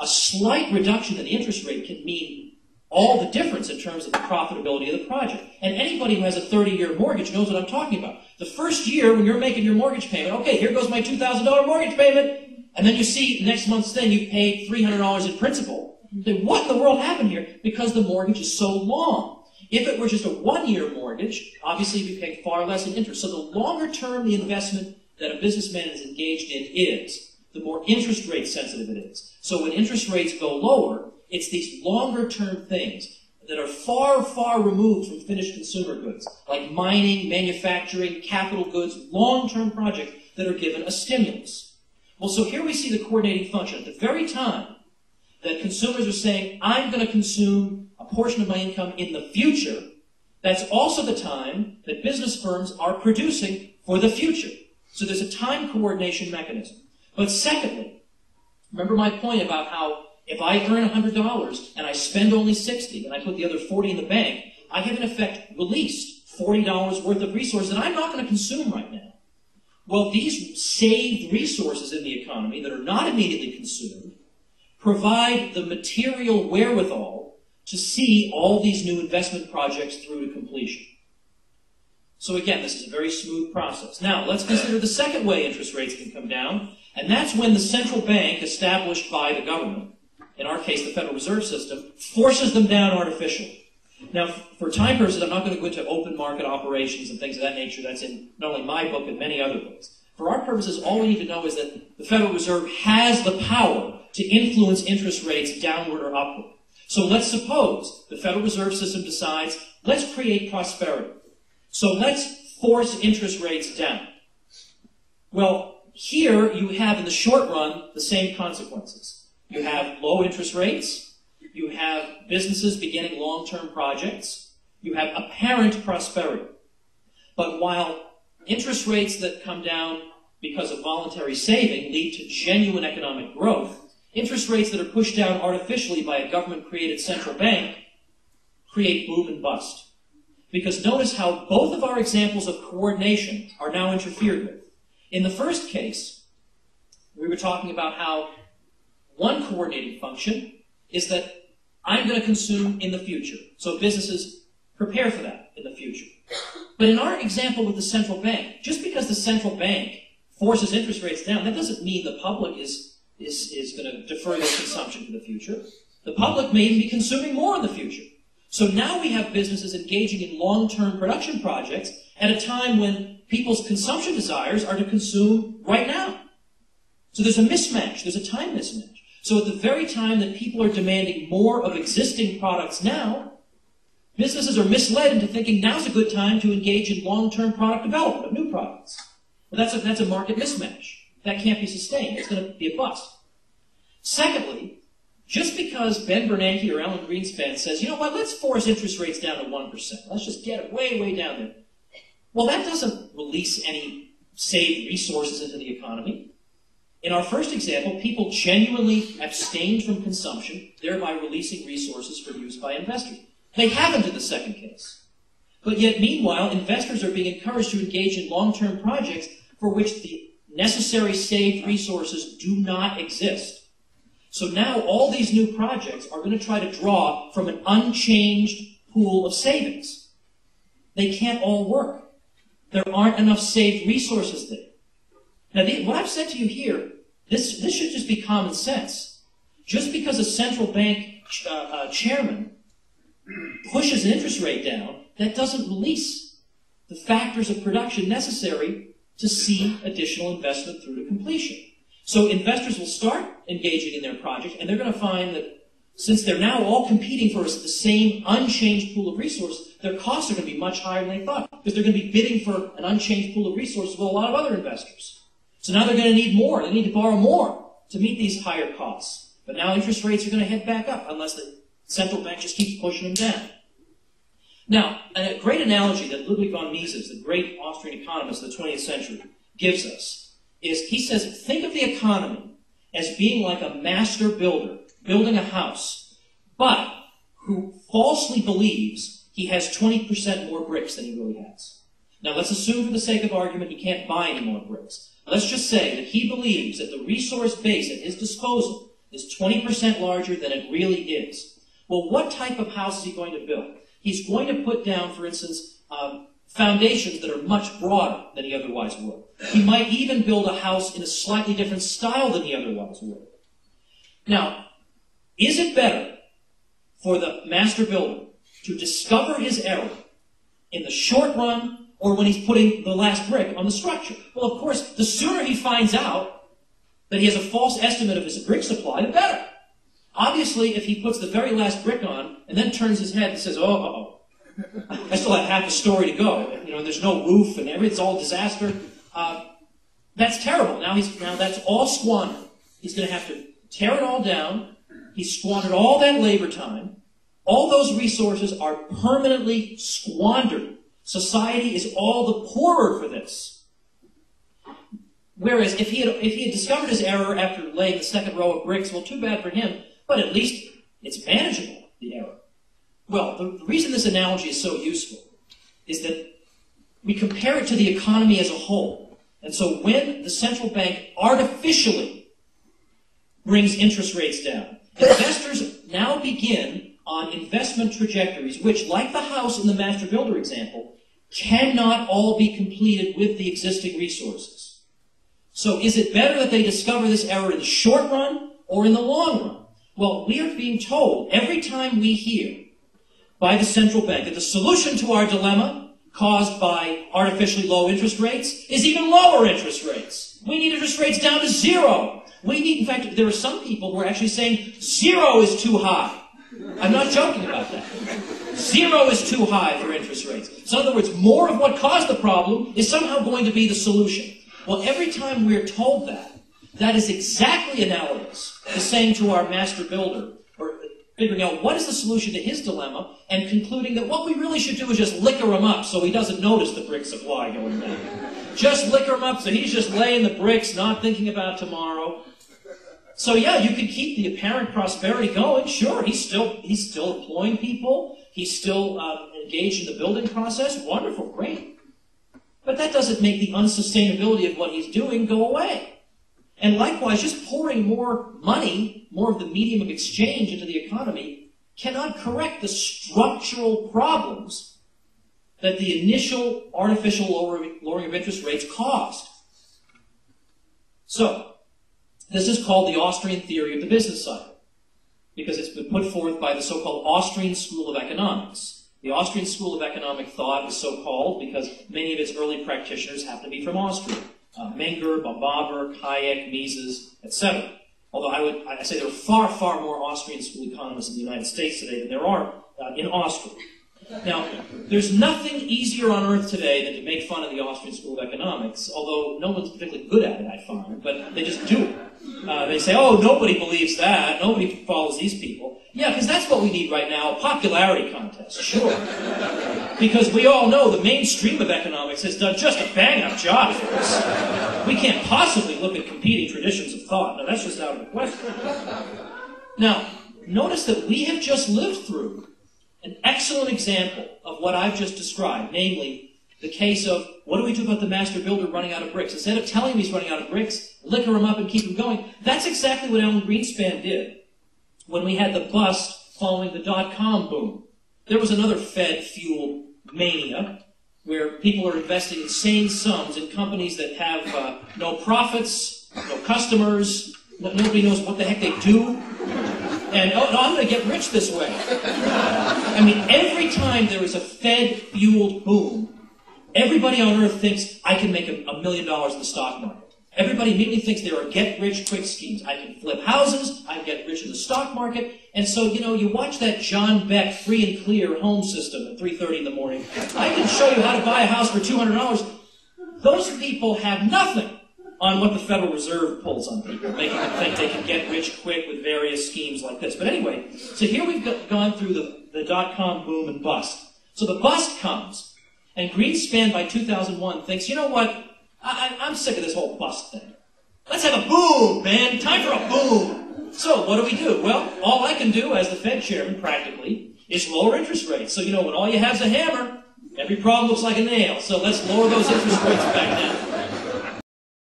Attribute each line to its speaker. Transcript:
Speaker 1: a slight reduction in the interest rate can mean all the difference in terms of the profitability of the project. And anybody who has a 30-year mortgage knows what I'm talking about. The first year when you're making your mortgage payment, okay, here goes my $2,000 mortgage payment, and then you see next month's thing, you paid $300 in principal. Then what in the world happened here? Because the mortgage is so long. If it were just a one-year mortgage, obviously you'd be paying far less in interest. So the longer term the investment that a businessman is engaged in is, the more interest rate sensitive it is. So when interest rates go lower, it's these longer term things that are far, far removed from finished consumer goods, like mining, manufacturing, capital goods, long-term projects that are given a stimulus. Well, so here we see the coordinating function. At the very time that consumers are saying, I'm going to consume a portion of my income in the future, that's also the time that business firms are producing for the future. So there's a time coordination mechanism. But secondly, remember my point about how if I earn $100 and I spend only $60 and I put the other $40 in the bank, I have in effect released $40 worth of resources that I'm not going to consume right now. Well, these saved resources in the economy that are not immediately consumed provide the material wherewithal to see all these new investment projects through to completion. So again, this is a very smooth process. Now, let's consider the second way interest rates can come down, and that's when the central bank established by the government, in our case the Federal Reserve System, forces them down artificially. Now, for time purposes, I'm not going to go into open market operations and things of that nature. That's in not only my book, but many other books. For our purposes, all we need to know is that the Federal Reserve has the power to influence interest rates downward or upward. So let's suppose the Federal Reserve System decides, let's create prosperity. So let's force interest rates down. Well, here you have, in the short run, the same consequences. You have low interest rates. You have businesses beginning long-term projects. You have apparent prosperity. But while interest rates that come down because of voluntary saving lead to genuine economic growth, interest rates that are pushed down artificially by a government-created central bank create boom and bust. Because notice how both of our examples of coordination are now interfered with. In the first case, we were talking about how one coordinating function is that I'm going to consume in the future. So businesses prepare for that in the future. But in our example with the central bank, just because the central bank forces interest rates down, that doesn't mean the public is going to defer their consumption to the future. The public may even be consuming more in the future. So now we have businesses engaging in long-term production projects at a time when people's consumption desires are to consume right now. So there's a mismatch. There's a time mismatch. So at the very time that people are demanding more of existing products now, businesses are misled into thinking now's a good time to engage in long-term product development of new products. Well, that's a market mismatch. That can't be sustained. It's going to be a bust. Secondly, just because Ben Bernanke or Alan Greenspan says, you know what, let's force interest rates down to 1%. Let's just get it way, way down there. Well, that doesn't release any saved resources into the economy. In our first example, people genuinely abstained from consumption, thereby releasing resources for use by investors. They haven't in the second case. But yet, meanwhile, investors are being encouraged to engage in long-term projects for which the necessary saved resources do not exist. So now all these new projects are going to try to draw from an unchanged pool of savings. They can't all work. There aren't enough saved resources there. Now, what I've said to you here, this should just be common sense. Just because a central bank chairman pushes an interest rate down, that doesn't release the factors of production necessary to see additional investment through to completion. So investors will start engaging in their project, and they're going to find that since they're now all competing for the same unchanged pool of resources, their costs are going to be much higher than they thought, because they're going to be bidding for an unchanged pool of resources with a lot of other investors. So now they're going to need more. They need to borrow more to meet these higher costs. But now interest rates are going to head back up unless the central bank just keeps pushing them down. Now, a great analogy that Ludwig von Mises, the great Austrian economist of the 20th century, gives us is, he says, think of the economy as being like a master builder building a house, but who falsely believes he has 20% more bricks than he really has. Now, let's assume for the sake of argument he can't buy any more bricks. Let's just say that he believes that the resource base at his disposal is 20% larger than it really is. Well, what type of house is he going to build? He's going to put down, for instance, foundations that are much broader than he otherwise would. He might even build a house in a slightly different style than he otherwise would. Now, is it better for the master builder to discover his error in the short run or when he's putting the last brick on the structure? Well, of course, the sooner he finds out that he has a false estimate of his brick supply, the better. Obviously, if he puts the very last brick on and then turns his head and says, oh, I still have half a story to go, and there's no roof and it's all disaster, that's terrible. Now that's all squandered. He's going to have to tear it all down. He's squandered all that labor time. All those resources are permanently squandered. Society is all the poorer for this. Whereas if he had discovered his error after laying the second row of bricks, well, too bad for him, but at least it's manageable, the error. Well, the reason this analogy is so useful is that we compare it to the economy as a whole. And so when the central bank artificially brings interest rates down, investors now begin on investment trajectories which, like the house in the master builder example, cannot all be completed with the existing resources. So is it better that they discover this error in the short run or in the long run? Well, we are being told every time we hear by the central bank that the solution to our dilemma caused by artificially low interest rates is even lower interest rates. We need interest rates down to zero. In fact, there are some people who are actually saying zero is too high. I'm not joking about that. Zero is too high for interest rates. So in other words, more of what caused the problem is somehow going to be the solution. Well, every time we're told that, that is exactly analogous to saying to our master builder, or figuring out what is the solution to his dilemma, and concluding that what we really should do is just liquor him up so he doesn't notice the brick supply going down. Just liquor him up so he's just laying the bricks, not thinking about tomorrow. So yeah, you could keep the apparent prosperity going. Sure, he's still employing people. He's still engaged in the building process. Wonderful, great. But that doesn't make the unsustainability of what he's doing go away. And likewise, just pouring more money, more of the medium of exchange into the economy, cannot correct the structural problems that the initial artificial lowering of interest rates caused. So, this is called the Austrian theory of the business cycle, because it's been put forth by the so-called Austrian School of Economics. The Austrian School of Economic Thought is so called because many of its early practitioners happen to be from Austria. Menger, Baumbach, Hayek, Mises, etc. Although I say there are far, far more Austrian school economists in the United States today than there are in Austria. Now, there's nothing easier on earth today than to make fun of the Austrian School of Economics, although no one's particularly good at it, I find, but they just do it. They say, oh, nobody believes that, nobody follows these people. Yeah, because that's what we need right now, a popularity contest, sure. Because we all know the mainstream of economics has done just a bang-up job for us. We can't possibly look at competing traditions of thought. Now, that's just out of the question. Now, notice that we have just lived through an excellent example of what I've just described, namely the case of what do we do about the master builder running out of bricks? Instead of telling him he's running out of bricks, liquor him up and keep him going. That's exactly what Alan Greenspan did when we had the bust following the dot-com boom. There was another Fed-fueled mania where people are investing insane sums in companies that have no profits, no customers, nobody knows what the heck they do. And, oh, no, I'm going to get rich this way. I mean, every time there is a Fed-fueled boom, everybody on earth thinks, I can make $1 million in the stock market. Everybody immediately thinks there are get-rich-quick schemes. I can flip houses, I can get rich in the stock market. And so, you watch that John Beck free and clear home system at 3:30 in the morning. I can show you how to buy a house for $200. Those people have nothing on what the Federal Reserve pulls on people, making them think they can get rich quick with various schemes like this. But anyway, so here we've gone through the dot-com boom and bust. So the bust comes, and Greenspan by 2001 thinks, you know what, I'm sick of this whole bust thing. Let's have a boom, man, time for a boom. So what do? Well, all I can do as the Fed chairman, practically, is lower interest rates. So, when all you have is a hammer, every problem looks like a nail. So let's lower those interest rates back down.